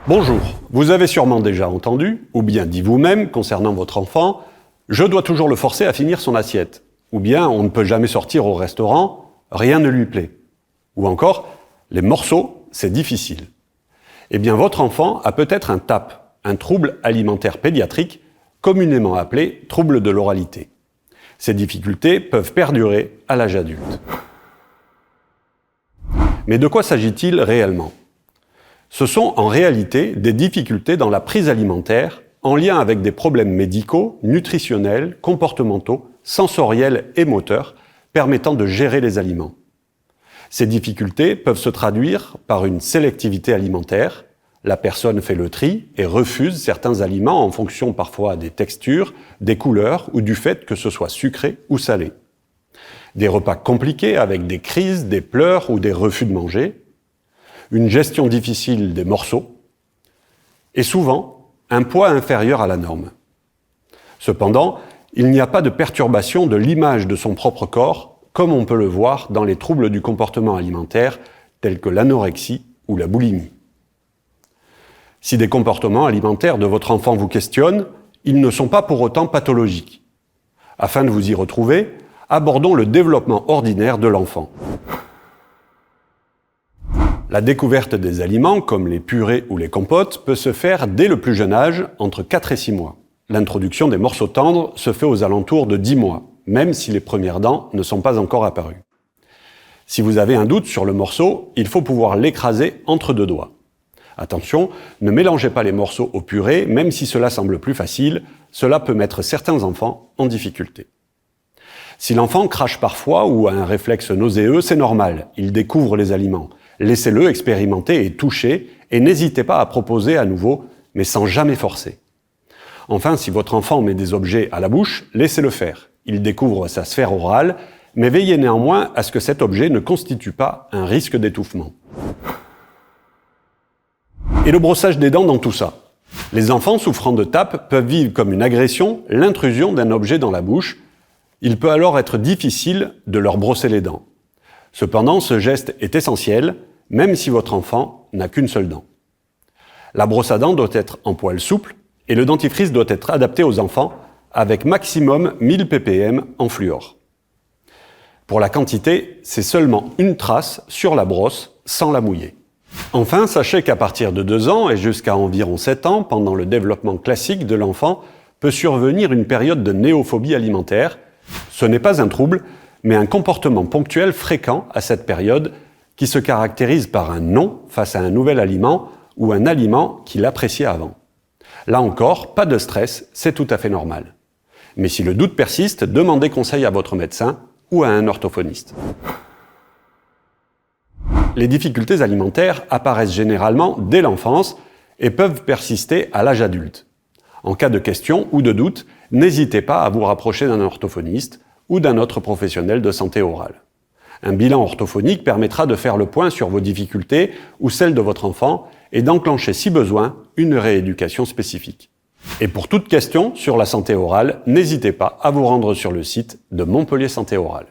Bonjour, vous avez sûrement déjà entendu, ou bien dit vous-même concernant votre enfant, « Je dois toujours le forcer à finir son assiette » ou bien « On ne peut jamais sortir au restaurant, rien ne lui plaît » ou encore « Les morceaux, c'est difficile ». Eh bien, votre enfant a peut-être un TAP, un trouble alimentaire pédiatrique, communément appelé trouble de l'oralité. Ces difficultés peuvent perdurer à l'âge adulte. Mais de quoi s'agit-il réellement ? Ce sont en réalité des difficultés dans la prise alimentaire en lien avec des problèmes médicaux, nutritionnels, comportementaux, sensoriels et moteurs permettant de gérer les aliments. Ces difficultés peuvent se traduire par une sélectivité alimentaire. La personne fait le tri et refuse certains aliments en fonction parfois des textures, des couleurs ou du fait que ce soit sucré ou salé. Des repas compliqués avec des crises, des pleurs ou des refus de manger. Une gestion difficile des morceaux. Et souvent, un poids inférieur à la norme. Cependant, il n'y a pas de perturbation de l'image de son propre corps, comme on peut le voir dans les troubles du comportement alimentaire, tels que l'anorexie ou la boulimie. Si des comportements alimentaires de votre enfant vous questionnent, ils ne sont pas pour autant pathologiques. Afin de vous y retrouver, abordons le développement ordinaire de l'enfant. La découverte des aliments, comme les purées ou les compotes, peut se faire dès le plus jeune âge, entre 4 et 6 mois. L'introduction des morceaux tendres se fait aux alentours de 10 mois, même si les premières dents ne sont pas encore apparues. Si vous avez un doute sur le morceau, il faut pouvoir l'écraser entre 2 doigts. Attention, ne mélangez pas les morceaux aux purées, même si cela semble plus facile, cela peut mettre certains enfants en difficulté. Si l'enfant crache parfois ou a un réflexe nauséeux, c'est normal, il découvre les aliments. Laissez-le expérimenter et toucher, et n'hésitez pas à proposer à nouveau, mais sans jamais forcer. Enfin, si votre enfant met des objets à la bouche, laissez-le faire. Il découvre sa sphère orale, mais veillez néanmoins à ce que cet objet ne constitue pas un risque d'étouffement. Et le brossage des dents dans tout ça ? Les enfants souffrant de TAP peuvent vivre comme une agression l'intrusion d'un objet dans la bouche. Il peut alors être difficile de leur brosser les dents. Cependant, ce geste est essentiel, même si votre enfant n'a qu'une seule dent. La brosse à dents doit être en poil souple et le dentifrice doit être adapté aux enfants avec maximum 1000 ppm en fluor. Pour la quantité, c'est seulement une trace sur la brosse sans la mouiller. Enfin, sachez qu'à partir de 2 ans et jusqu'à environ 7 ans, pendant le développement classique de l'enfant, peut survenir une période de néophobie alimentaire. Ce n'est pas un trouble, mais un comportement ponctuel fréquent à cette période qui se caractérise par un non face à un nouvel aliment ou un aliment qu'il appréciait avant. Là encore, pas de stress, c'est tout à fait normal. Mais si le doute persiste, demandez conseil à votre médecin ou à un orthophoniste. Les difficultés alimentaires apparaissent généralement dès l'enfance et peuvent persister à l'âge adulte. En cas de question ou de doute, n'hésitez pas à vous rapprocher d'un orthophoniste ou d'un autre professionnel de santé orale. Un bilan orthophonique permettra de faire le point sur vos difficultés ou celles de votre enfant et d'enclencher, si besoin, une rééducation spécifique. Et pour toute question sur la santé orale, n'hésitez pas à vous rendre sur le site de Montpellier Santé Orale.